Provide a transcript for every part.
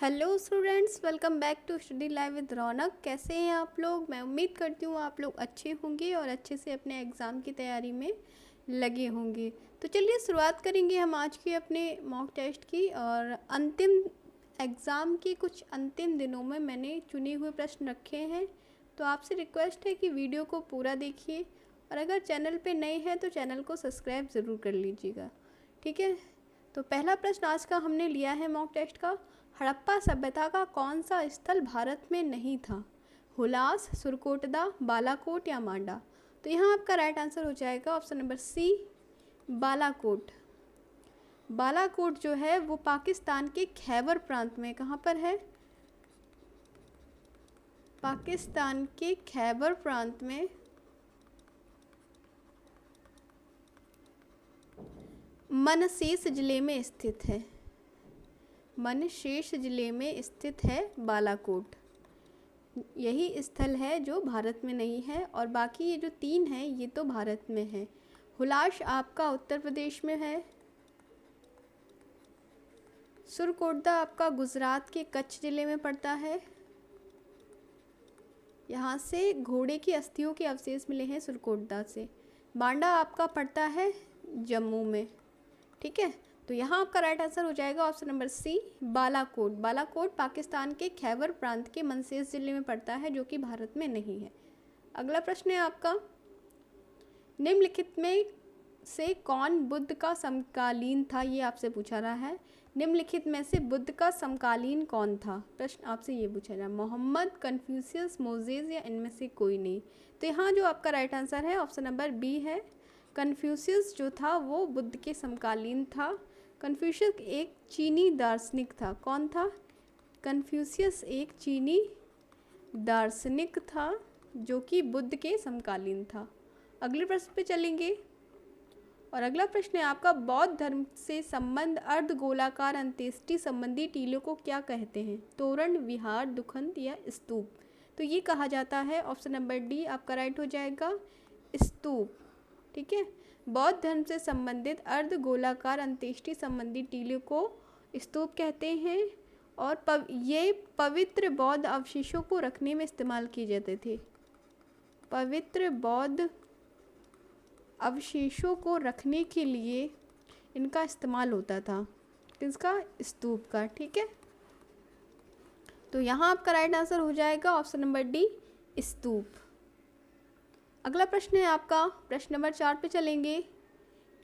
Hello students, welcome back to study live with Raunak. कैसे हैं आप लोग? मैं उम्मीद करती हूँ आप लोग अच्छे होंगे और अच्छे से अपने एग्ज़ाम की तैयारी में लगे होंगे। तो चलिए शुरुआत करेंगे हम आज के अपने मॉक टेस्ट की। और अंतिम एग्ज़ाम के कुछ अंतिम दिनों में मैंने चुने हुए प्रश्न रखे हैं, तो आपसे रिक्वेस्ट है कि वीडियो को पूरा देखिए और अगर चैनल पे नए हैं तो चैनल को सब्सक्राइब ज़रूर कर लीजिएगा, ठीक है। तो पहला प्रश्न आज का हमने लिया है मॉक टेस्ट का। हड़प्पा सभ्यता का कौन सा स्थल भारत में नहीं था? हुलास, सुरकोटदा, बालाकोट या मांडा? तो यहाँ आपका राइट आंसर हो जाएगा option number C, Balakot. Balakot जो है वो पाकिस्तान के खैबर प्रांत में, कहाँ पर है? पाकिस्तान के खैबर प्रांत में मनशेष जिले में स्थित है। मनशेष जिले में स्थित है बालाकोट। यही स्थल है जो भारत में नहीं है और बाकी ये जो तीन हैं ये तो भारत में है। हुलास आपका उत्तर प्रदेश में है। सुरकोटदा आपका गुजरात के कच्छ जिले में पड़ता है। यहाँ से घोड़े की अस्थियों के अवशेष मिले हैं सुरकोटदा से। मांडा आपका पड़ता है जम्मू में, ठीक है। तो यहाँ आपका राइट आंसर हो जाएगा option number C, Balakot. Balakot Pakistan के खैबर प्रांत के मनशेष जिले में पड़ता है जो कि भारत में नहीं है। अगला प्रश्न है आपका, निम्नलिखित में से कौन बुद्ध का समकालीन था? ये आपसे पूछा रहा है। निम्नलिखित में से बुद्ध का समकालीन कौन था? प्रश्न आपसे ये पूछा रहा है। मोहम्मद, कन्फ्यूशियस, मोजेस या इनमें से कोई नहीं? तो यहाँ जो आपका राइट आंसर है ऑप्शन नंबर बी है। कन्फ्यूशियस जो था वो बुद्ध के समकालीन था। कन्फ्यूशियस एक चीनी दार्शनिक था। कौन था? कन्फ्यूशियस एक चीनी दार्शनिक था जो कि बुद्ध के समकालीन था। अगले प्रश्न पे चलेंगे और अगला प्रश्न है आपका, बौद्ध धर्म से संबंध अर्धगोलाकार अंत्येष्टि संबंधी टीलों को क्या कहते हैं? तोरण, विहार, दुखंत या स्तूप? तो ये कहा जाता है ऑप्शन नंबर डी आपका राइट हो जाएगा, स्तूप, ठीक है। बौद्ध धर्म से संबंधित अर्धगोलाकार अंत्येष्टि संबंधी टीलों को स्तूप कहते हैं और ये पवित्र बौद्ध अवशेषों को रखने में इस्तेमाल किए जाते थे। पवित्र बौद्ध अवशेषों को रखने के लिए इनका इस्तेमाल होता था। किसका? स्तूप का, ठीक है। तो यहाँ आपका राइट आंसर हो जाएगा ऑप्शन नंबर डी, स्तूप। अगला प्रश्न है आपका, प्रश्न नंबर 4 पे चलेंगे।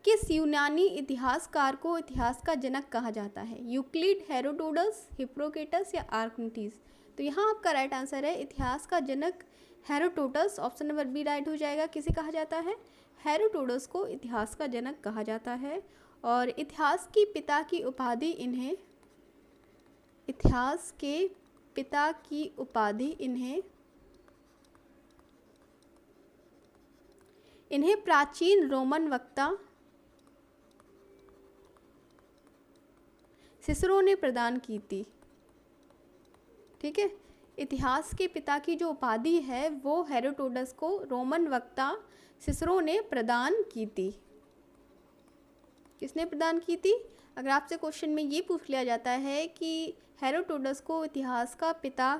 किस यूनानी इतिहासकार को इतिहास का जनक कहा जाता है? यूक्लिड, हेरोडोटस, हिप्पोक्रेटस या आर्किमिडीज? तो यहाँ आपका राइट आंसर है इतिहास का जनक Herodotus. Option number B right हो जाएगा। किसे कहा जाता है? हेरोडोटस को इतिहास का जनक कहा जाता है और इतिहास की पिता की उपाधि इन्हें इतिहास के पिता की उपाधि इन्हें प्राचीन रोमन वक्ता सिसरो ने प्रदान की थी, ठीक है। इतिहास के पिता की जो उपाधि है वो हेरोडोटस को रोमन वक्ता सिसरो ने प्रदान की थी। किसने प्रदान की थी? अगर आपसे क्वेश्चन में ये पूछ लिया जाता है कि हेरोडोटस को इतिहास का पिता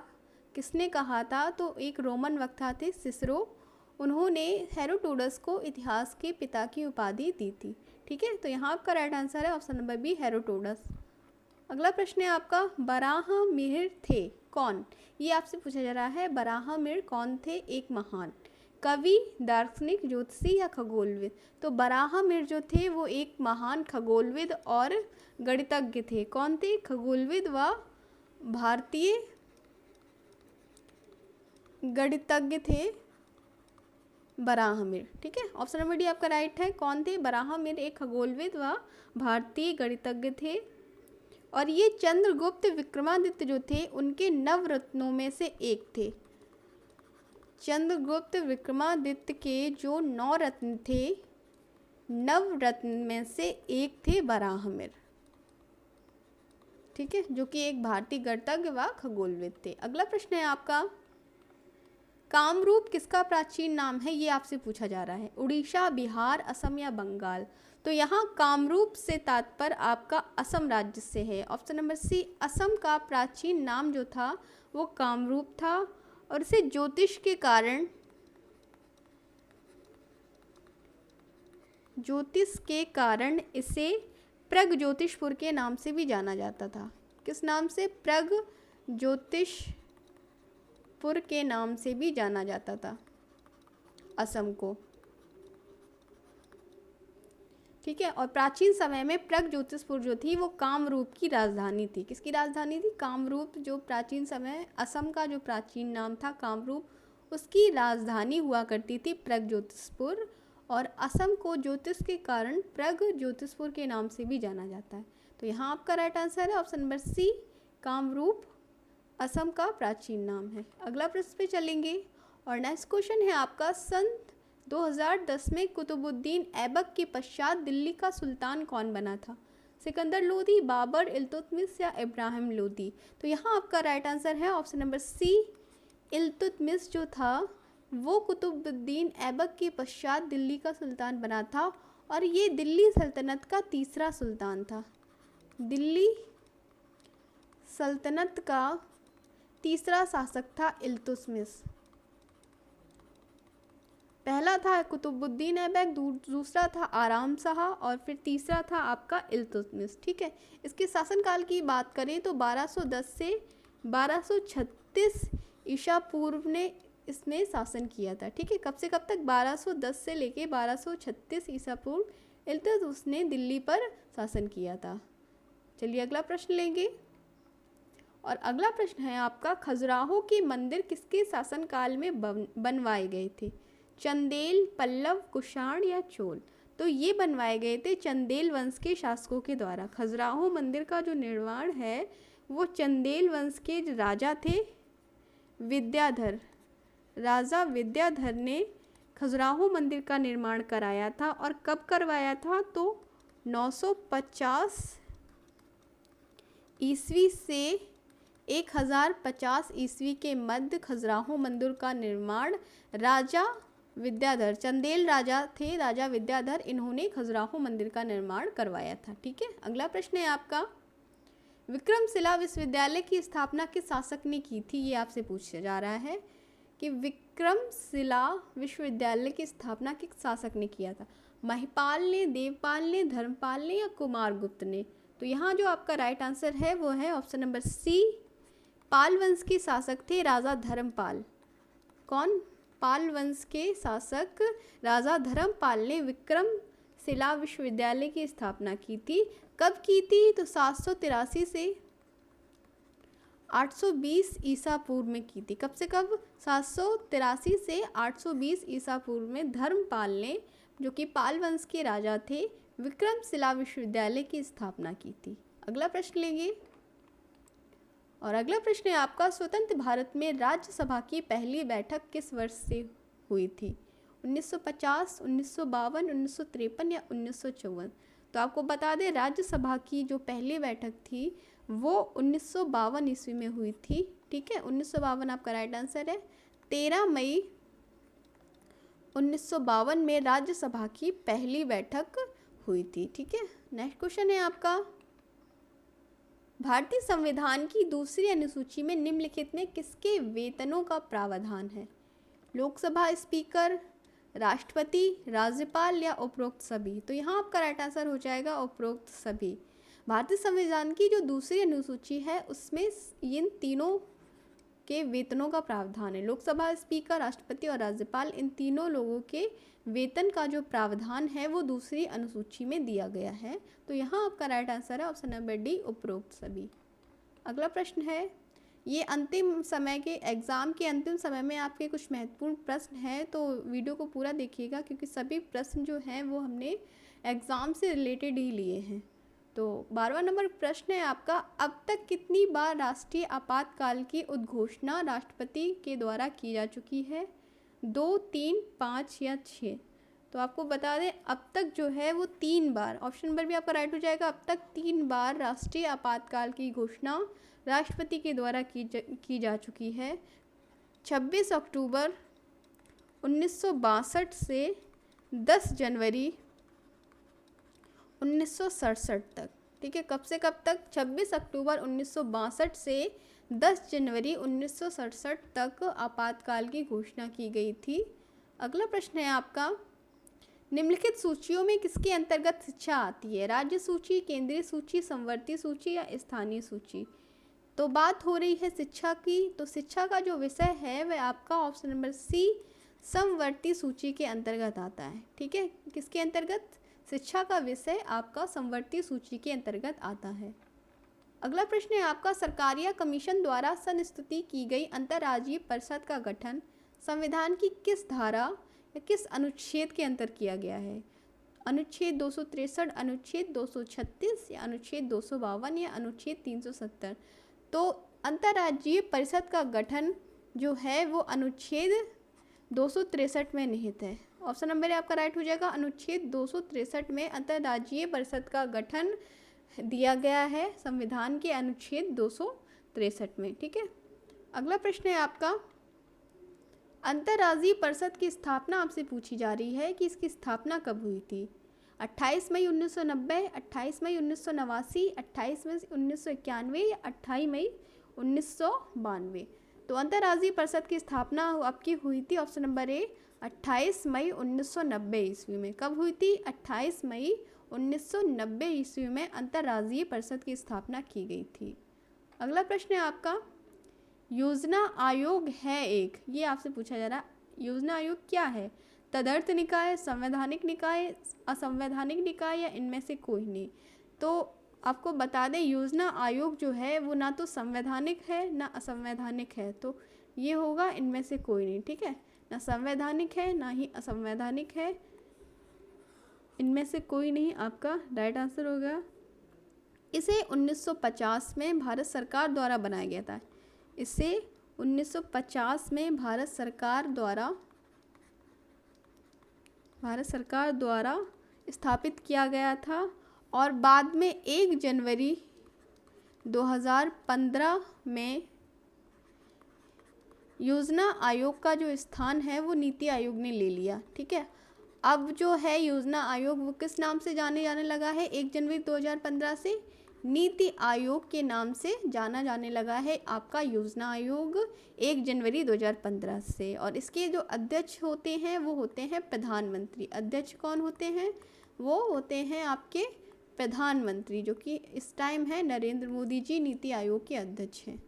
किसने कहा था, तो एक रोमन वक्ता थे सिसरो, उन्होंने हेरोडोटस को इतिहास के पिता की उपाधि दी थी, ठीक है। तो यहाँ आपका राइट आंसर है ऑप्शन नंबर बी, हेरोडोटस। अगला प्रश्न है आपका, बराहमिहिर थे कौन? ये आपसे पूछा जा रहा है, बराहमिहिर कौन थे? एक महान कवि, दार्शनिक, ज्योतिषी या खगोलविद? तो बराहमिहिर जो थे वो एक महान खगोलविद और गणितज्ञ थे। कौन थे? खगोलविद व भारतीय गणितज्ञ थे बराहमिहिर, ठीक है। ऑप्शन नंबर डी आपका राइट है। कौन थे? बराहमिहिर एक खगोलविद व भारतीय गणितज्ञ थे और ये चंद्रगुप्त विक्रमादित्य जो थे उनके नवरत्नों में से एक थे। चंद्रगुप्त विक्रमादित्य के जो 9 रत्न थे, नवरत्न में से एक थे बराहमिहिर, ठीक है, जो कि एक भारतीय गणितज्ञ व खगोलविद थे। अगला प्रश्न है आपका, कामरूप किसका प्राचीन नाम है? ये आपसे पूछा जा रहा है। उड़ीसा, बिहार, असम या बंगाल? तो यहाँ कामरूप से तात्पर्य आपका असम राज्य से है। ऑप्शन नंबर सी, असम का प्राचीन नाम जो था वो कामरूप था और इसे ज्योतिष के कारण इसे प्रगज्योतिषपुर के नाम से भी जाना जाता था। किस नाम से? प्रगज्योतिषपुर के नाम से भी जाना जाता था असम को, ठीक है। और प्राचीन समय में प्रगज्योतिषपुर जो थी वो कामरूप की राजधानी थी। किसकी राजधानी थी? कामरूप, जो प्राचीन समय असम का जो प्राचीन नाम था कामरूप, उसकी राजधानी हुआ करती थी प्रगज्योतिषपुर। और असम को ज्योतिष के कारण प्रगज्योतिषपुर के नाम से भी जाना जाता है। तो यहाँ आपका राइट आंसर है option number C, Kamrup Assam का प्राचीन नाम है। अगला प्रश्न पे चलेंगे और नेक्स्ट क्वेश्चन है आपका, सन 2010 में कुतुबुद्दीन ऐबक के पश्चात दिल्ली का सुल्तान कौन बना था? सिकंदर लोदी, बाबर, इल्तुतमिश या इब्राहिम लोदी? तो यहाँ आपका राइट आंसर है ऑप्शन नंबर सी, इल्तुतमिश जो था वो कुतुबुद्दीन ऐबक के पश्चात दिल्ली का सुल्तान बना था और ये दिल्ली सल्तनत का तीसरा सुल्तान था। दिल्ली सल्तनत का तीसरा शासक था इल्तुतमिश। पहला था कुतुबुद्दीन ऐबक, दूसरा था आराम शाह और फिर तीसरा था आपका इल्तुतमिश, ठीक है। इसके शासनकाल की बात करें तो 1210 से 1236 ईसा पूर्व ने इसने शासन किया था, ठीक है। कब से कब तक? 1210 से लेके 1236 ईसा पूर्व इल्तुतमिश ने दिल्ली पर शासन किया था। चलिए अगला प्रश्न लेंगे और अगला प्रश्न है आपका, खजुराहो के मंदिर किसके शासनकाल में बनवाए गए थे? चंदेल, पल्लव, कुषाण या चोल? तो ये बनवाए गए थे चंदेल वंश के शासकों के द्वारा। खजुराहो मंदिर का जो निर्माण है वो चंदेल वंश के राजा थे विद्याधर। राजा विद्याधर ने खजुराहो मंदिर का निर्माण कराया था और कब करवाया था? तो 950 ईस्वी से 1050 ईस्वी के मध्य खजुराहो मंदिर का निर्माण राजा विद्याधर, चंदेल राजा थे राजा विद्याधर, इन्होंने खजुराहो मंदिर का निर्माण करवाया था, ठीक है। अगला प्रश्न है आपका, विक्रमशिला विश्वविद्यालय की स्थापना किस शासक ने की थी? ये आपसे पूछा जा रहा है कि विक्रमशिला विश्वविद्यालय की स्थापना किस शासक ने किया था? महिपाल ने, देवपाल ने, धर्मपाल ने या कुमारगुप्त ने? तो यहाँ जो आपका राइट आंसर है वो है ऑप्शन नंबर सी, पाल वंश के शासक थे राजा धर्मपाल। कौन? पाल वंश के शासक राजा धर्मपाल ने विक्रमशिला विश्वविद्यालय की स्थापना की थी। कब की थी? तो 783 से 820 ईसा पूर्व में की थी। कब से कब? 783 से 820 ईसा पूर्व में धर्मपाल ने, जो कि पाल वंश के राजा थे, विक्रमशिला विश्वविद्यालय की स्थापना की थी। अगला प्रश्न लेंगे और अगला प्रश्न है आपका, स्वतंत्र भारत में राज्यसभा की पहली बैठक किस वर्ष से हुई थी? 1950, 1952, 1953 या 1954? तो आपको बता दें राज्यसभा की जो पहली बैठक थी वो 1952 ईस्वी में हुई थी, ठीक है। 1952 आपका राइट आंसर है। 13 मई 1952 में राज्यसभा की पहली बैठक हुई थी, ठीक है। नेक्स्ट क्वेश्चन है आपका, भारतीय संविधान की दूसरी अनुसूची में निम्नलिखित में किसके वेतनों का प्रावधान है? लोकसभा स्पीकर, राष्ट्रपति, राज्यपाल या उपरोक्त सभी? तो यहाँ आपका राइट आंसर हो जाएगा उपरोक्त सभी। भारतीय संविधान की जो दूसरी अनुसूची है उसमें इन तीनों के वेतनों का प्रावधान है। लोकसभा स्पीकर, राष्ट्रपति और राज्यपाल, इन तीनों लोगों के वेतन का जो प्रावधान है वो दूसरी अनुसूची में दिया गया है। तो यहाँ आपका राइट आंसर है ऑप्शन नंबर डी, उपरोक्त सभी। अगला प्रश्न है, ये अंतिम समय के एग्ज़ाम के अंतिम समय में आपके कुछ महत्वपूर्ण प्रश्न हैं, तो वीडियो को पूरा देखिएगा क्योंकि सभी प्रश्न जो हैं वो हमने एग्ज़ाम से रिलेटेड ही लिए हैं। तो 12वां नंबर प्रश्न है आपका, अब तक कितनी बार राष्ट्रीय आपातकाल की उद्घोषणा राष्ट्रपति के द्वारा की जा चुकी है? 2, 3, 5 या 6? तो आपको बता दें अब तक जो है वो 3 बार, ऑप्शन नंबर भी आपका राइट हो जाएगा। अब तक 3 बार राष्ट्रीय आपातकाल की घोषणा राष्ट्रपति के द्वारा की जा चुकी है। 26 अक्टूबर 1962 से 10 जनवरी 1967 तक। ठीक है, कब से कब तक? 26 अक्टूबर 1962 से 10 जनवरी 1967 तक आपातकाल की घोषणा की गई थी। अगला प्रश्न है आपका, निम्नलिखित सूचियों में किसके अंतर्गत शिक्षा आती है? राज्य सूची, केंद्रीय सूची, समवर्ती सूची या स्थानीय सूची? तो बात हो रही है शिक्षा की, तो शिक्षा का जो विषय है वह आपका ऑप्शन नंबर सी समवर्ती सूची के अंतर्गत आता है। ठीक है, किसके अंतर्गत? शिक्षा का विषय आपका समवर्ती सूची के अंतर्गत आता है। अगला प्रश्न है आपका, सरकार या कमीशन द्वारा संस्तुति की गई अंतर्राज्यीय परिषद का गठन संविधान की किस धारा या किस अनुच्छेद के अंतर किया गया है? अनुच्छेद 263, अनुच्छेद 236 या अनुच्छेद 252 या अनुच्छेद 370? तो अंतर्राज्यीय परिषद का गठन जो है वो अनुच्छेद 263 में निहित है। ऑप्शन नंबर आपका राइट हो जाएगा, अनुच्छेद 263 में अंतर्राज्यीय परिषद का गठन दिया गया है संविधान के अनुच्छेद 263 में। ठीक है, अगला प्रश्न है आपका, अंतर्राज्यीय परिषद की स्थापना आपसे पूछी जा रही है कि इसकी स्थापना कब हुई थी? 28 मई 1990, 28 मई 1989, 28 मई 1991 या 28 मई 1992? तो अंतर्राज्यीय परिषद की स्थापना आपकी हुई थी ऑप्शन नंबर ए 28 मई 1990 ईस्वी में। कब हुई थी? 28 मई 1990 ईस्वी में अंतर्राज्यीय परिषद की स्थापना की गई थी। अगला प्रश्न है आपका, योजना आयोग है एक, ये आपसे पूछा जा रहा है, योजना आयोग क्या है? तदर्थ निकाय, संवैधानिक निकाय, असंवैधानिक निकाय या इनमें से कोई नहीं? तो आपको बता दें, योजना आयोग जो है वो ना तो संवैधानिक है ना असंवैधानिक है, तो ये होगा इनमें से कोई नहीं। ठीक है, ना संवैधानिक है ना ही असंवैधानिक है, इनमें से कोई नहीं आपका राइट आंसर होगा। इसे 1950 में भारत सरकार द्वारा बनाया गया था। इसे 1950 में भारत सरकार द्वारा स्थापित किया गया था और बाद में 1 जनवरी 2015 में योजना आयोग का जो स्थान है वो नीति आयोग ने ले लिया। ठीक है, अब जो है योजना आयोग वो किस नाम से जाने लगा है? 1 जनवरी 2015 से नीति आयोग के नाम से जाना जाने लगा है आपका योजना आयोग 1 जनवरी 2015 से। और इसके जो अध्यक्ष होते हैं वो होते हैं प्रधानमंत्री। अध्यक्ष कौन होते हैं? वो होते हैं आपके प्रधानमंत्री, जो कि इस टाइम है नरेंद्र मोदी जी नीति आयोग के अध्यक्ष हैं।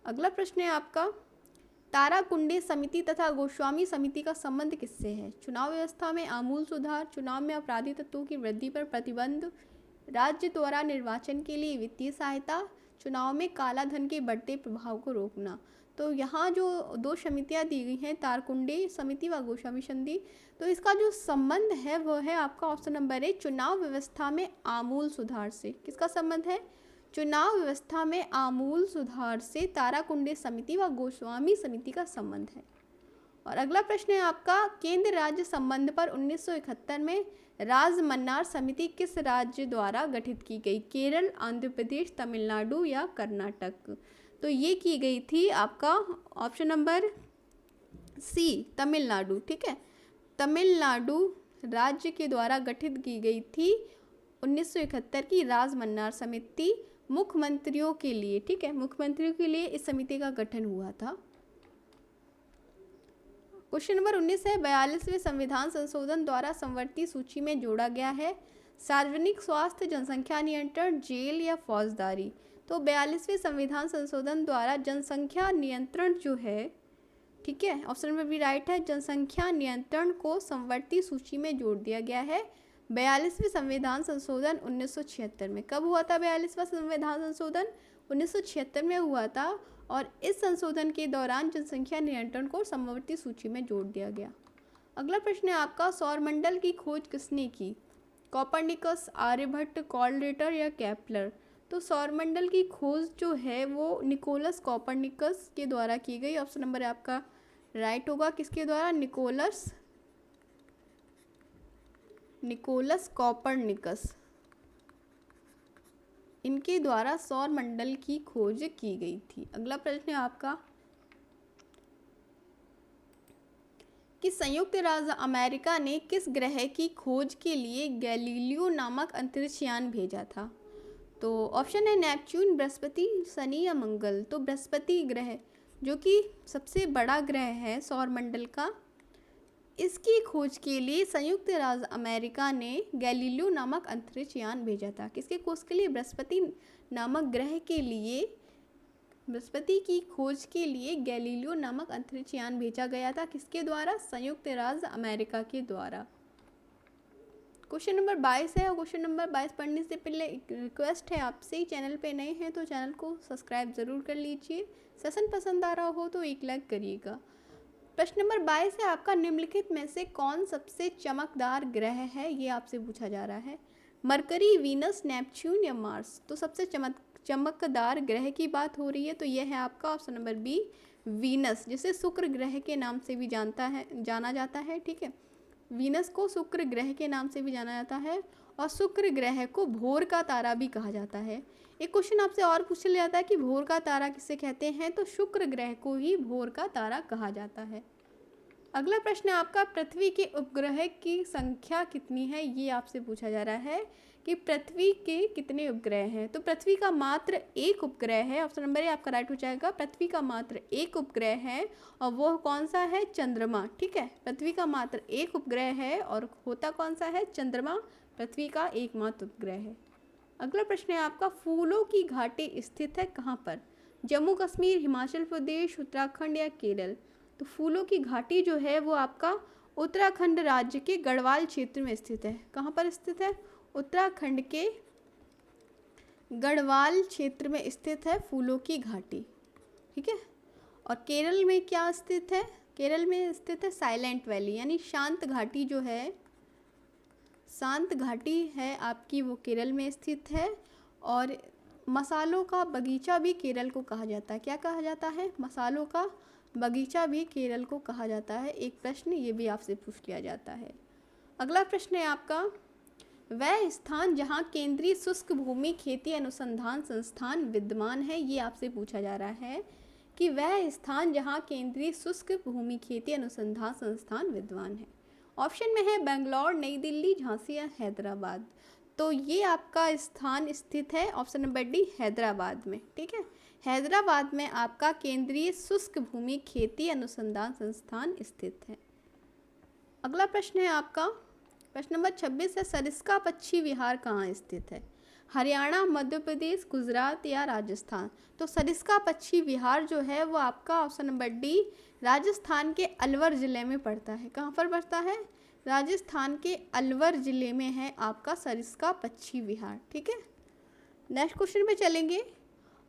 अगला प्रश्न है आपका, ताराकुंडे समिति तथा गोस्वामी समिति का संबंध किससे है? चुनाव व्यवस्था में आमूल सुधार, चुनाव में अपराधी तत्वों की वृद्धि पर प्रतिबंध, राज्य द्वारा निर्वाचन के लिए वित्तीय सहायता, चुनाव में काला धन के बढ़ते प्रभाव को रोकना। तो यहाँ जो 2 समितियाँ दी गई हैं, तारकुंडे समिति व गोस्वामी समिति, तो इसका जो संबंध है वो है आपका ऑप्शन नंबर ए चुनाव व्यवस्था में आमूल सुधार से। किसका संबंध है? चुनाव व्यवस्था में आमूल सुधार से ताराकुंडे समिति व गोस्वामी समिति का संबंध है। और अगला प्रश्न है आपका, केंद्र राज्य संबंध पर 1971 में राजमन्नार समिति किस राज्य द्वारा गठित की गई? केरल, आंध्र प्रदेश, तमिलनाडु या कर्नाटक? तो ये की गई थी आपका ऑप्शन नंबर सी तमिलनाडु। ठीक है, तमिलनाडु राज्य के द्वारा गठित की गई थी 1971 की राजमन्नार समिति मुख्यमंत्रियों के लिए। ठीक है, मुख्यमंत्रियों के लिए इस समिति का गठन हुआ था। क्वेश्चन नंबर 19 है, 42वें संविधान संशोधन द्वारा समवर्ती सूची में जोड़ा गया है सार्वजनिक स्वास्थ्य, जनसंख्या नियंत्रण, जेल या फौजदारी? तो 42वें संविधान संशोधन द्वारा जनसंख्या नियंत्रण जो है, ठीक है, ऑप्शन नंबर बी राइट है, जनसंख्या नियंत्रण को समवर्ती सूची में जोड़ दिया गया है 42वें संविधान संशोधन 1976 में। कब हुआ था 42वां संविधान संशोधन? 1976 में हुआ था और इस संशोधन के दौरान जनसंख्या नियंत्रण को समवर्ती सूची में जोड़ दिया गया। अगला प्रश्न है आपका, सौरमंडल की खोज किसने की? कोपरनिकस, आर्यभट्ट, कॉलरेटर या केपलर? तो सौरमंडल की खोज जो है वो निकोलस कोपरनिकस के द्वारा की गई। ऑप्शन नंबर आपका राइट होगा, किसके द्वारा? निकोलस कोपरनिकस, इनके द्वारा सौरमंडल की खोज की गई थी। अगला प्रश्न है आपका, कि संयुक्त राज्य अमेरिका ने किस ग्रह की खोज के लिए गैलीलियो नामक अंतरिक्ष यान भेजा था? तो ऑप्शन है नेपच्यून, बृहस्पति, शनि या मंगल। तो बृहस्पति ग्रह जो कि सबसे बड़ा ग्रह है सौरमंडल का, इसकी खोज के लिए संयुक्त राज्य अमेरिका ने गैलीलियो नामक अंतरिक्ष यान भेजा था। किसके खोज के लिए? बृहस्पति नामक ग्रह के लिए, बृहस्पति की खोज के लिए गैलीलियो नामक अंतरिक्ष यान भेजा गया था। किसके द्वारा? संयुक्त राज्य अमेरिका के द्वारा। क्वेश्चन नंबर 22 है, और क्वेश्चन नंबर 22 पढ़ने से पहले एक रिक्वेस्ट है आपसे, चैनल पे नए हैं तो चैनल को सब्सक्राइब ज़रूर कर लीजिए। सेशन पसंद आ रहा हो तो एक लाइक करिएगा। प्रश्न नंबर 22 है आपका, निम्नलिखित में से कौन सबसे चमकदार ग्रह है? ये आपसे पूछा जा रहा है। मरकरी, वीनस, नेपच्यून या मार्स? तो सबसे चमकदार ग्रह की बात हो रही है, तो यह है आपका ऑप्शन नंबर बी, वीनस, जिसे शुक्र ग्रह के नाम से भी जाना जाता है। ठीक है, वीनस को शुक्र ग्रह के नाम से भी जाना जाता है, और शुक्र ग्रह को भोर का तारा भी कहा जाता है। एक क्वेश्चन आपसे और पूछ लिया जाता है कि भोर का तारा किसे कहते हैं? तो शुक्र ग्रह को ही भोर का तारा कहा जाता है। अगला प्रश्न है आपका, पृथ्वी के उपग्रह की संख्या कितनी है? ये आपसे पूछा जा रहा है कि पृथ्वी के कितने उपग्रह हैं? तो पृथ्वी का मात्र एक उपग्रह है। ऑप्शन नंबर ए आपका राइट हो जाएगा। पृथ्वी का मात्र एक उपग्रह है, और वो कौन सा है? चंद्रमा। ठीक है, पृथ्वी का मात्र एक उपग्रह है, और होता कौन सा है? चंद्रमा पृथ्वी का एकमात्र उपग्रह है। अगला प्रश्न है आपका, फूलों की घाटी स्थित है कहाँ पर? जम्मू कश्मीर, हिमाचल प्रदेश, उत्तराखंड या केरल? तो फूलों की घाटी जो है वो आपका उत्तराखंड राज्य के गढ़वाल क्षेत्र में स्थित है। कहाँ पर स्थित है? उत्तराखंड के गढ़वाल क्षेत्र में स्थित है फूलों की घाटी। ठीक है, और केरल में क्या स्थित है? केरल में स्थित है साइलेंट वैली, यानी शांत घाटी जो है, शांत घाटी है आपकी, वो केरल में स्थित है। और मसालों का बगीचा भी केरल को कहा जाता है। क्या कहा जाता है? मसालों का बगीचा भी केरल को कहा जाता है। एक प्रश्न ये भी आपसे पूछ लिया जाता है। अगला प्रश्न है आपका, वह स्थान जहां केंद्रीय शुष्क भूमि खेती अनुसंधान संस्थान विद्यमान है? ये आपसे पूछा जा रहा है कि वह स्थान जहां केंद्रीय शुष्क भूमि खेती अनुसंधान संस्थान विद्यमान है। ऑप्शन में है बेंगलोर, नई दिल्ली, झांसी या हैदराबाद। तो ये आपका स्थान स्थित है ऑप्शन नंबर डी, हैदराबाद में। ठीक है, हैदराबाद में आपका केंद्रीय शुष्क भूमि खेती अनुसंधान संस्थान स्थित है। अगला प्रश्न है आपका, प्रश्न नंबर 26 है, सरिस्का पक्षी विहार कहाँ स्थित है? हरियाणा, मध्य प्रदेश, गुजरात या राजस्थान? तो सरिस्का पक्षी विहार जो है वो आपका ऑप्शन नंबर डी, राजस्थान के अलवर ज़िले में पड़ता है। कहाँ पर पड़ता है? राजस्थान के अलवर ज़िले में है आपका सरिस्का पक्षी विहार। ठीक है, नेक्स्ट क्वेश्चन पे चलेंगे,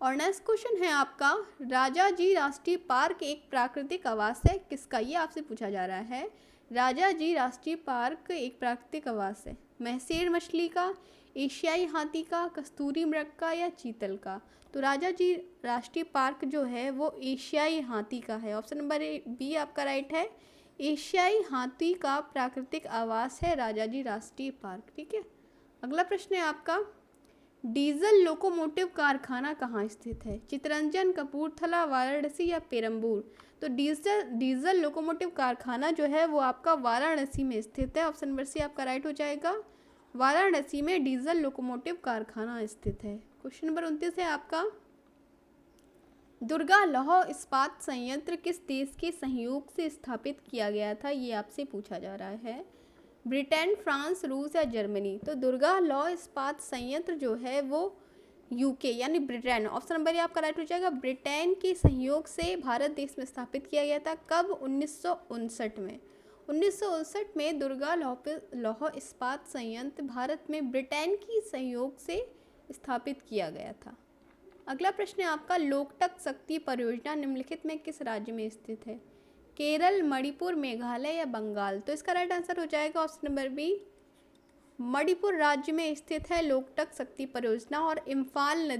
और नेक्स्ट क्वेश्चन है आपका, राजाजी राष्ट्रीय पार्क एक प्राकृतिक आवास है किसका? ये आपसे पूछा जा रहा है। राजाजी राष्ट्रीय पार्क एक प्राकृतिक आवास है महसेर मछली का, एशियाई हाथी का, कस्तूरी मृग का या चीतल का? तो राजाजी राष्ट्रीय पार्क जो है वो एशियाई हाथी का है। ऑप्शन नंबर बी आपका राइट है, एशियाई हाथी का प्राकृतिक आवास है राजाजी राष्ट्रीय पार्क। ठीक है, अगला प्रश्न है आपका, डीजल लोकोमोटिव कारखाना कहाँ स्थित है? चितरंजन, कपूरथला, वाराणसी या पेरम्बूर? तो डीजल लोकोमोटिव कारखाना जो है वो आपका वाराणसी में स्थित है। ऑप्शन नंबर सी आपका राइट हो जाएगा, वाराणसी में डीजल लोकोमोटिव कारखाना स्थित है। क्वेश्चन नंबर 29 है आपका, दुर्गा लौह इस्पात संयंत्र किस देश के सहयोग से स्थापित किया गया था? ये आपसे पूछा जा रहा है। ब्रिटेन, फ्रांस, रूस या जर्मनी? तो दुर्गा लौह इस्पात संयंत्र जो है वो यूके यानी ब्रिटेन, ऑप्शन नंबर ये आपका राइट हो जाएगा, ब्रिटेन के सहयोग से भारत देश में स्थापित किया गया था। कब? 1959 में। 1959 में दुर्गा लौह इस्पात संयंत्र भारत में ब्रिटेन की सहयोग से स्थापित किया गया था। अगला प्रश्न है आपका, लोकटक शक्ति परियोजना निम्नलिखित में किस राज्य में स्थित है? केरल, मणिपुर, मेघालय या बंगाल? तो इसका राइट आंसर हो जाएगा ऑप्शन नंबर बी, मणिपुर राज्य में स्थित है लोकटक शक्ति परियोजना। और इम्फाल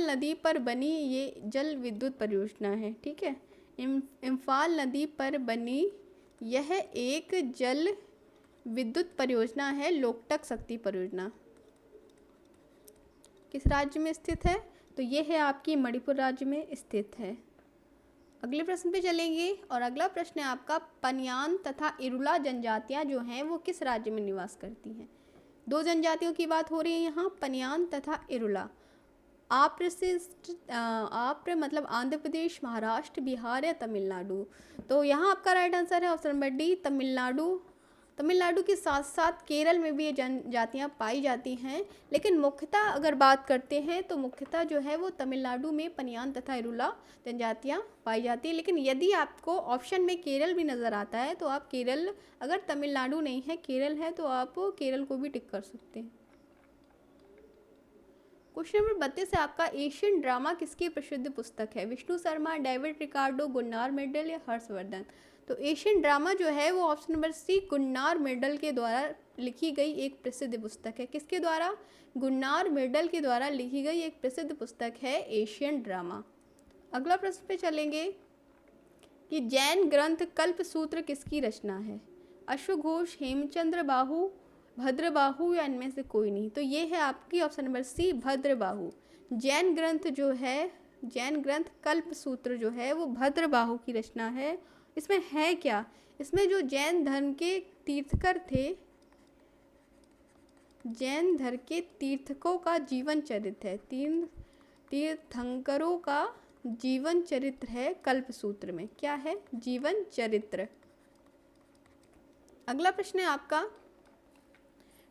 नदी पर बनी ये जल विद्युत परियोजना है। ठीक है, इम्फाल नदी पर बनी यह एक जल विद्युत परियोजना है लोकटक शक्ति परियोजना। किस राज्य में स्थित है? तो ये है आपकी मणिपुर राज्य में स्थित है। अगले प्रश्न पे चलेंगे और अगला प्रश्न है आपका, पनियान तथा इरुला जनजातियां जो हैं वो किस राज्य में निवास करती हैं? दो जनजातियों की बात हो रही है यहाँ, पनियान तथा इरुला। आप्र मतलब आंध्र प्रदेश, महाराष्ट्र, बिहार या तमिलनाडु। तो यहाँ आपका राइट आंसर है option number D, Tamil Nadu. Tamil Nadu के साथ साथ केरल में भी ये जनजातियाँ पाई जाती हैं, लेकिन मुख्यतः अगर बात करते हैं तो मुख्यतः जो है वो तमिलनाडु में पनियान तथा इरुला जनजातियाँ पाई जाती हैं। लेकिन यदि आपको ऑप्शन में केरल भी नज़र आता है तो आप केरल, अगर तमिलनाडु नहीं है केरल है, तो आप केरल को भी टिक कर सकते हैं। क्वेश्चन नंबर 32 है आपका, एशियन ड्रामा किसकी प्रसिद्ध पुस्तक है? Vishnu Sharma, David Ricardo, Gunnar Myrdal या हर्षवर्धन। तो एशियन ड्रामा जो है वो option number C, Gunnar Myrdal के द्वारा लिखी गई एक प्रसिद्ध पुस्तक है। किसके द्वारा? गुन्नार मेडल के द्वारा लिखी गई एक प्रसिद्ध पुस्तक है एशियन ड्रामा। अगला प्रश्न पे चलेंगे कि जैन ग्रंथ कल्पसूत्र किसकी रचना है? अश्वघोष, हेमचंद्र बाहु, भद्रबाहु या इनमें से कोई नहीं। तो ये है आपकी option number C, Bhadrabahu. Jain ग्रंथ जो है, जैन ग्रंथ कल्पसूत्र जो है वो भद्रबाहु की रचना है। इसमें है क्या? इसमें जो जैन धर्म के तीर्थकर थे, जैन धर्म के तीर्थकों का जीवन चरित्र है, तीर्थंकरों का जीवन चरित्र है कल्पसूत्र में। क्या है? जीवन चरित्र। अगला प्रश्न है आपका,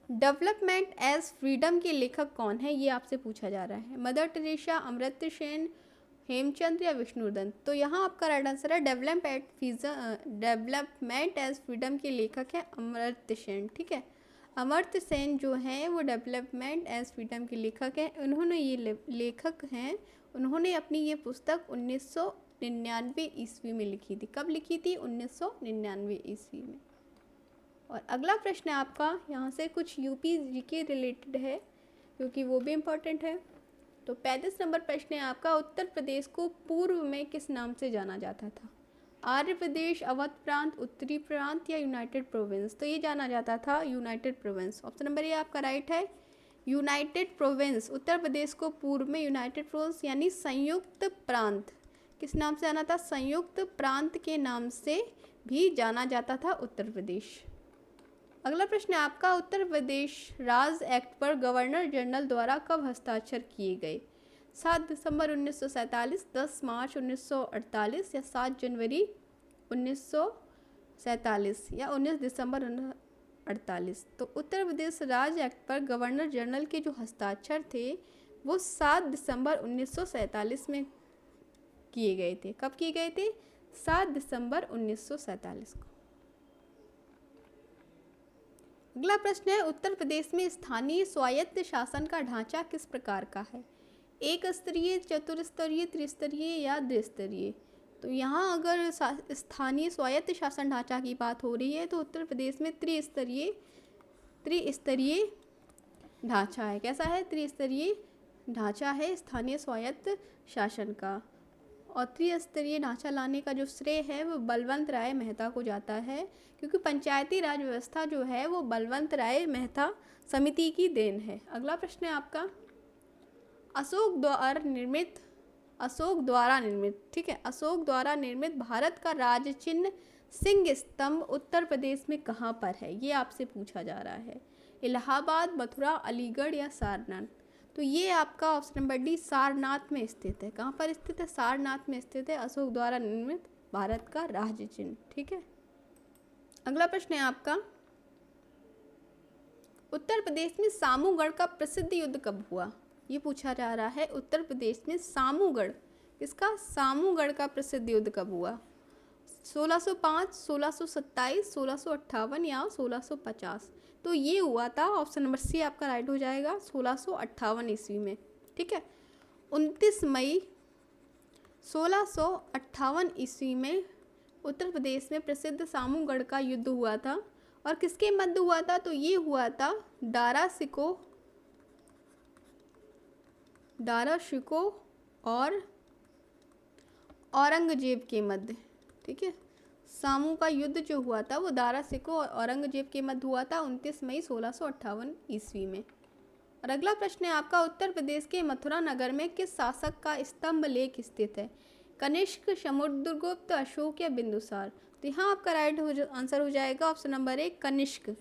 डेवलपमेंट एज फ्रीडम के लेखक कौन है? ये आपसे पूछा जा रहा है। मदर टेरेसा, अमर्त्य सेन, हेमचंद्र या विष्णुवर्धन। तो यहाँ आपका राइट आंसर है डेवलपमेंट एज फ्रीडम के लेखक है अमर्त्य सेन। ठीक है, अमर्त्य सेन जो हैं वो डेवलपमेंट एज फ्रीडम के लेखक हैं। उन्होंने ये लेखक हैं, उन्होंने अपनी ये पुस्तक 1999 ईस्वी में लिखी थी। कब लिखी थी? 1999 ईस्वी में। और अगला प्रश्न है आपका, यहाँ से कुछ यूपी जी के रिलेटेड है क्योंकि वो भी इम्पोर्टेंट है। तो 35 नंबर प्रश्न है आपका, उत्तर प्रदेश को पूर्व में किस नाम से जाना जाता था? आर्य प्रदेश, अवध प्रांत, उत्तरी प्रांत या यूनाइटेड प्रोविंस। तो ये जाना जाता था United province. Option number A आपका राइट है, यूनाइटेड प्रोविंस। उत्तर प्रदेश को पूर्व में यूनाइटेड प्रोविंस यानी संयुक्त प्रांत, किस नाम से जाना था? संयुक्त प्रांत के नाम से भी जाना जाता था उत्तर प्रदेश। अगला प्रश्न है आपका, उत्तर प्रदेश राज्य एक्ट पर गवर्नर जनरल द्वारा कब हस्ताक्षर किए गए? 7 दिसंबर 1947, 10 मार्च 1948 या 7 जनवरी 1947 या 19 दिसंबर 1948। तो उत्तर प्रदेश राज्य एक्ट पर गवर्नर जनरल के जो हस्ताक्षर थे वो 7 दिसंबर 1947 में किए गए थे। कब किए गए थे? 7 दिसंबर 1947 को। अगला प्रश्न है, उत्तर प्रदेश में स्थानीय स्वायत्त शासन का ढांचा किस प्रकार का है? एक स्तरीय, चतुर्स्तरीय, त्रिस्तरीय या द्विस्तरीय। तो यहाँ अगर स्थानीय स्वायत्त शासन ढांचा की बात हो रही है तो उत्तर प्रदेश में त्रिस्तरीय ढांचा है। कैसा है? त्रिस्तरीय ढांचा है स्थानीय स्वायत्त शासन का। और त्रिस्तरीय ढांचा लाने का जो श्रेय है वो बलवंत राय मेहता को जाता है, क्योंकि पंचायती राज व्यवस्था जो है वो बलवंत राय मेहता समिति की देन है। अगला प्रश्न है आपका, अशोक द्वारा निर्मित, ठीक है, अशोक द्वारा निर्मित भारत का राज चिन्ह सिंह स्तंभ उत्तर प्रदेश में कहाँ पर है? ये आपसे पूछा जा रहा है। इलाहाबाद, मथुरा, अलीगढ़ या सारनाथ। तो ये आपका ऑप्शन नंबर डी, सारनाथ में स्थित है। कहाँ पर स्थित है? सारनाथ में स्थित है अशोक द्वारा निर्मित भारत का राज्य चिन्ह। ठीक है, अगला प्रश्न है आपका, उत्तर प्रदेश में सामूगढ़ का प्रसिद्ध युद्ध कब हुआ? ये पूछा जा रहा है। उत्तर प्रदेश में सामूगढ़, इसका सामूगढ़ का प्रसिद्ध युद्ध कब हुआ? 1605, 1627, 1658 या 1650। तो ये हुआ था, ऑप्शन नंबर सी आपका राइट हो जाएगा, 1658 ईस्वी में। ठीक है, 29 मई 1658 ईस्वी में उत्तर प्रदेश में प्रसिद्ध सामूगढ़ का युद्ध हुआ था। और किसके मध्य हुआ था? तो ये हुआ था दारा शिकोह और औरंगजेब के मध्य। ठीक है, सामू का युद्ध जो हुआ था वो दारा शिकोह और औरंगजेब के मध्य हुआ था 29 मई 1658 ईस्वी में। और अगला प्रश्न है आपका, उत्तर प्रदेश के मथुरा नगर में किस शासक का स्तंभ लेख स्थित है? कनिष्क, समुद्रगुप्त, अशोक या बिंदुसार। तो यहाँ आपका राइट आंसर हो जाएगा ऑप्शन नंबर 1 कनिष्क।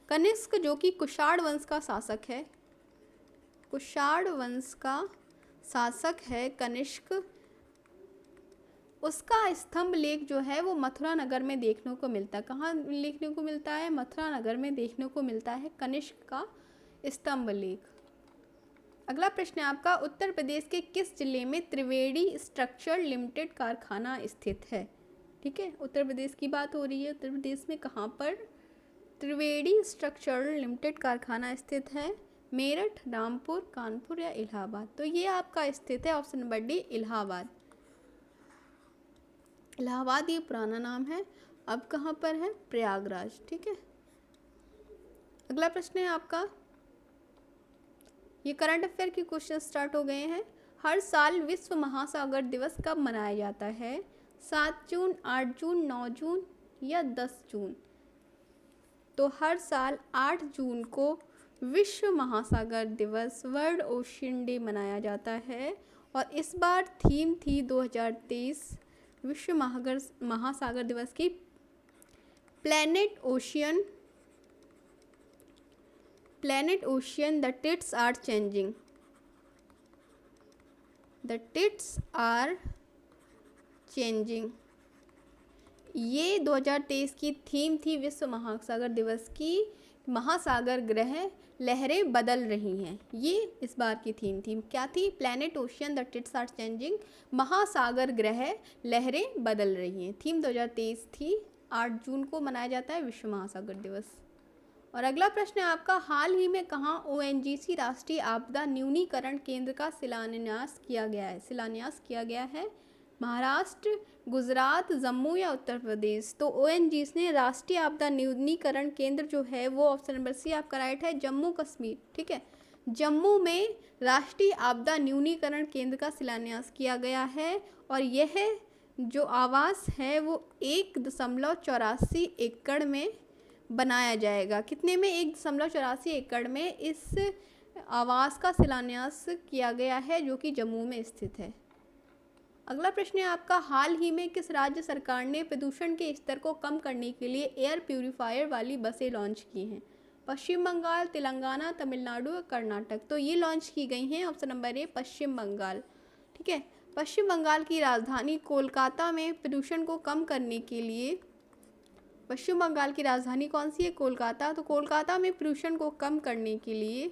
कनिष्क जो कि कुषाण वंश का शासक है, कुषाण वंश का शासक है कनिष्क। उसका स्तंभ लेख जो है वो मथुरा नगर में देखने को मिलता है। कहाँ देखने को मिलता है? मथुरा नगर में देखने को मिलता है कनिष्क का स्तंभ लेख। अगला प्रश्न है आपका, उत्तर प्रदेश के किस जिले में त्रिवेणी स्ट्रक्चर लिमिटेड कारखाना स्थित है? ठीक है, उत्तर प्रदेश की बात हो रही है। उत्तर प्रदेश में कहाँ पर त्रिवेणी स्ट्रक्चर लिमिटेड कारखाना स्थित है? मेरठ, रामपुर, कानपुर या इलाहाबाद। तो ये आपका स्थित है option number D Allahabad. Allahabad ये पुराना नाम है, अब कहाँ पर है? प्रयागराज। ठीक है, अगला प्रश्न है आपका, ये करंट अफेयर के क्वेश्चन स्टार्ट हो गए हैं। हर साल विश्व महासागर दिवस कब मनाया जाता है? 7 जून, 8 जून, 9 जून या 10 जून। तो हर साल 8 जून को विश्व महासागर दिवस, वर्ल्ड ओशियन डे मनाया जाता है। और इस बार थीम थी 2023 विश्व महासागर दिवस की planet ocean, the tides are changing. The tides are changing, ये 2023 की थीम थी विश्व महासागर दिवस की। महासागर ग्रह लहरें बदल रही हैं, ये इस बार की थीम थी। क्या थी? Planet ocean the tides are changing, महासागर ग्रह लहरें बदल रही हैं। थीम 2023 थी। 8 जून को मनाया जाता है विश्व महासागर दिवस। और अगला प्रश्न है आपका, हाल ही में कहाँ ONGC राष्ट्रीय आपदा न्यूनीकरण केंद्र का शिलान्यास किया गया है? महाराष्ट्र, गुजरात, जम्मू या उत्तर प्रदेश। तो ONGC ने राष्ट्रीय आपदा न्यूनीकरण केंद्र जो है वो ऑप्शन नंबर सी आपका राइट है, जम्मू कश्मीर। ठीक है, जम्मू में राष्ट्रीय आपदा न्यूनीकरण केंद्र का शिलान्यास किया गया है। और यह जो आवास है वो 1.84 एकड़ में बनाया जाएगा। कितने में? 1.84 एकड़ में इस आवास का शिलान्यास किया गया है जो कि जम्मू में स्थित है। अगला प्रश्न है आपका, हाल ही में किस राज्य सरकार ने प्रदूषण के स्तर को कम करने के लिए एयर प्यूरिफायर वाली बसें लॉन्च की हैं? पश्चिम बंगाल, तेलंगाना, तमिलनाडु और कर्नाटक। तो ये लॉन्च की गई हैं ऑप्शन नंबर ए पश्चिम बंगाल। ठीक है, पश्चिम बंगाल की राजधानी कोलकाता में प्रदूषण को कम करने के लिए, पश्चिम बंगाल की राजधानी कौन सी है? कोलकाता। तो कोलकाता में प्रदूषण को कम करने के लिए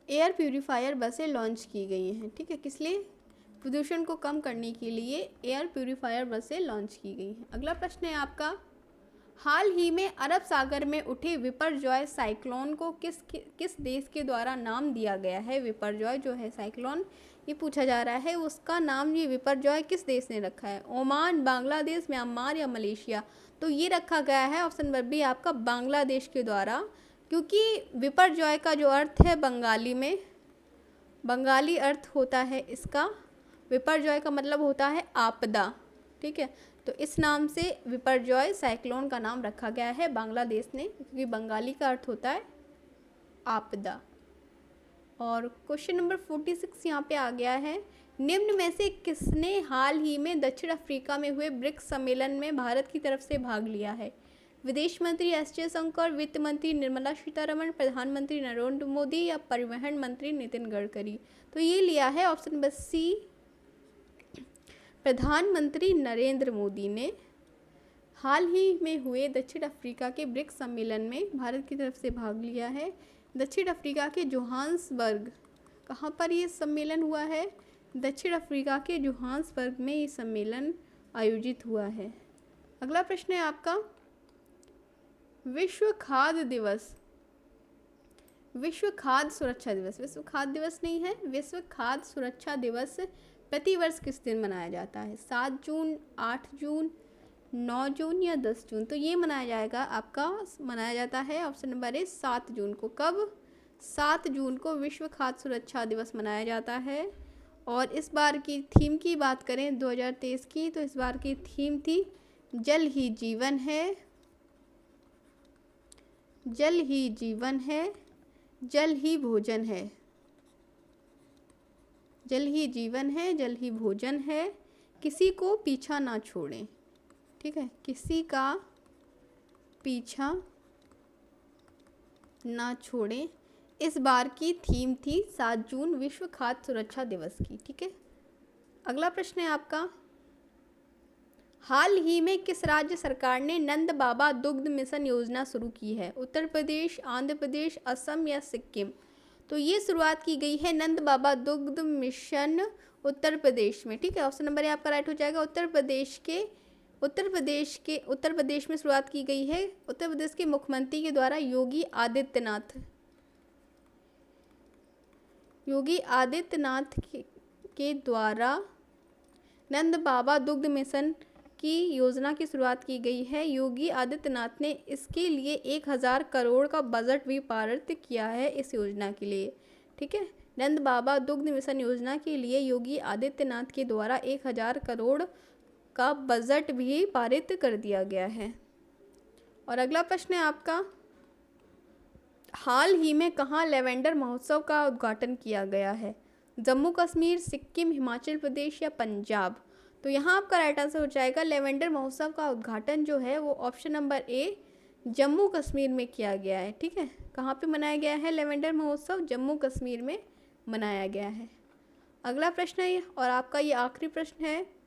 एयर प्यूरिफायर बसें लॉन्च की गई हैं। ठीक है, किस लिए? प्रदूषण को कम करने के लिए एयर प्यूरिफायर बसें लॉन्च की गई हैं। अगला प्रश्न है आपका, हाल ही में अरब सागर में उठे विपरजॉय साइक्लोन को किस देश के द्वारा नाम दिया गया है? विपरजॉय जो है साइक्लोन, ये पूछा जा रहा है, उसका नाम ये विपरजॉय किस देश ने रखा है? ओमान, बांग्लादेश, म्यांमार या मलेशिया। तो ये रखा गया है ऑप्शन नंबर बी आपका बांग्लादेश के द्वारा, क्योंकि विपरजॉय का जो अर्थ है बंगाली में, बंगाली अर्थ होता है इसका, विपरजॉय का मतलब होता है आपदा। ठीक है, तो इस नाम से विपरजॉय साइक्लोन का नाम रखा गया है बांग्लादेश ने, क्योंकि बंगाली का अर्थ होता है आपदा। और क्वेश्चन नंबर 46 यहाँ पे आ गया है, निम्न में से किसने हाल ही में दक्षिण अफ्रीका में हुए ब्रिक्स सम्मेलन में भारत की तरफ से भाग लिया है? विदेश मंत्री एस जयशंकर, वित्त मंत्री निर्मला सीतारमण, प्रधानमंत्री नरेंद्र मोदी या परिवहन मंत्री नितिन गडकरी। तो ये लिया है ऑप्शन नंबर सी, प्रधानमंत्री नरेंद्र मोदी ने हाल ही में हुए दक्षिण अफ्रीका के ब्रिक्स सम्मेलन में भारत की तरफ से भाग लिया है। दक्षिण अफ्रीका के जोहान्सबर्ग, कहाँ पर ये सम्मेलन हुआ है? दक्षिण अफ्रीका के जोहान्सबर्ग में ये सम्मेलन आयोजित हुआ है। अगला प्रश्न है आपका, विश्व खाद्य दिवस, विश्व खाद्य सुरक्षा दिवस, विश्व खाद्य दिवस नहीं है, विश्व खाद्य सुरक्षा दिवस प्रतिवर्ष किस दिन मनाया जाता है? 7 जून, 8 जून, 9 जून या 10 जून। तो ये मनाया जाएगा आपका, मनाया जाता है ऑप्शन नंबर ए 7 जून को। कब? 7 जून को विश्व खाद्य सुरक्षा दिवस मनाया जाता है। और इस बार की थीम की बात करें 2023 की, तो इस बार की थीम थी जल ही जीवन है, जल ही जीवन है, जल ही भोजन है, जल ही जीवन है, जल ही भोजन है, किसी को पीछा ना छोड़ें। ठीक है, किसी का पीछा ना छोड़ें इस बार की थीम थी 7 जून विश्व खाद्य सुरक्षा दिवस की। ठीक है, अगला प्रश्न है आपका, हाल ही में किस राज्य सरकार ने नंद बाबा दुग्ध मिशन योजना शुरू की है? उत्तर प्रदेश, आंध्र प्रदेश, असम या सिक्किम? तो ये शुरुआत की गई है नंद बाबा दुग्ध मिशन उत्तर प्रदेश में। ठीक है, ऑप्शन नंबर ए आपका राइट हो जाएगा। उत्तर प्रदेश में शुरुआत की गई है उत्तर प्रदेश के मुख्यमंत्री के द्वारा योगी आदित्यनाथ के द्वारा नंद बाबा दुग्ध मिशन की योजना की शुरुआत की गई है। योगी आदित्यनाथ ने इसके लिए 1000 करोड़ का बजट भी पारित किया है इस योजना के लिए। ठीक है, नंद बाबा दुग्ध मिशन योजना के लिए योगी आदित्यनाथ के द्वारा 1000 करोड़ का बजट भी पारित कर दिया गया है। और अगला प्रश्न है आपका, हाल ही में कहाँ लेवेंडर महोत्सव का उद्घाटन किया गया है? जम्मू कश्मीर, सिक्किम, हिमाचल प्रदेश या पंजाब? तो यहाँ आपका राइट आंसर हो जाएगा लेवेंडर महोत्सव का उद्घाटन जो है वो option number A Jammu Kashmir में किया गया है। ठीक है, कहाँ पे मनाया गया है लेवेंडर महोत्सव? जम्मू कश्मीर में मनाया गया है। अगला प्रश्न है और आपका ये आखिरी प्रश्न है,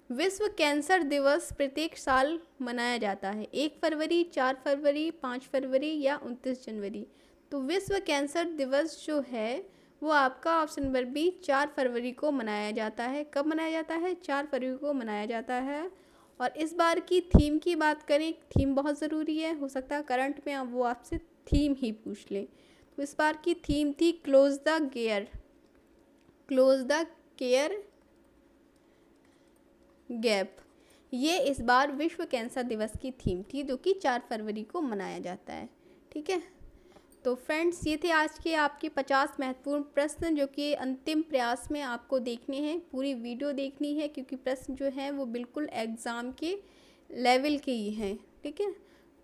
विश्व कैंसर दिवस प्रत्येक साल मनाया जाता है 1 फरवरी, 4 फरवरी, 5 फरवरी या 29 जनवरी? तो विश्व कैंसर दिवस जो है वो आपका ऑप्शन नंबर बी 4 फरवरी को मनाया जाता है। कब मनाया जाता है? 4 फरवरी को मनाया जाता है। और इस बार की थीम की बात करें, थीम बहुत ज़रूरी है, हो सकता है करंट में वो आपसे थीम ही पूछ लें। तो इस बार की थीम थी क्लोज द केयर गैप। ये इस बार विश्व कैंसर दिवस की थीम थी जो कि 4 फरवरी को मनाया जाता है। ठीक है, तो फ्रेंड्स ये थे आज के आपके 50 महत्वपूर्ण प्रश्न जो कि अंतिम प्रयास में आपको देखने हैं। पूरी वीडियो देखनी है क्योंकि प्रश्न जो हैं वो बिल्कुल एग्ज़ाम के लेवल के ही हैं। ठीक है,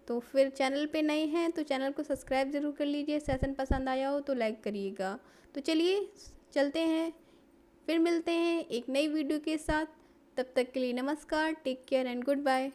तो फिर चैनल पे नए हैं तो चैनल को सब्सक्राइब ज़रूर कर लीजिए। सेशन पसंद आया हो तो लाइक करिएगा। तो चलिए चलते हैं, फिर मिलते हैं एक नई वीडियो के साथ। तब तक के लिए नमस्कार, take care and good bye.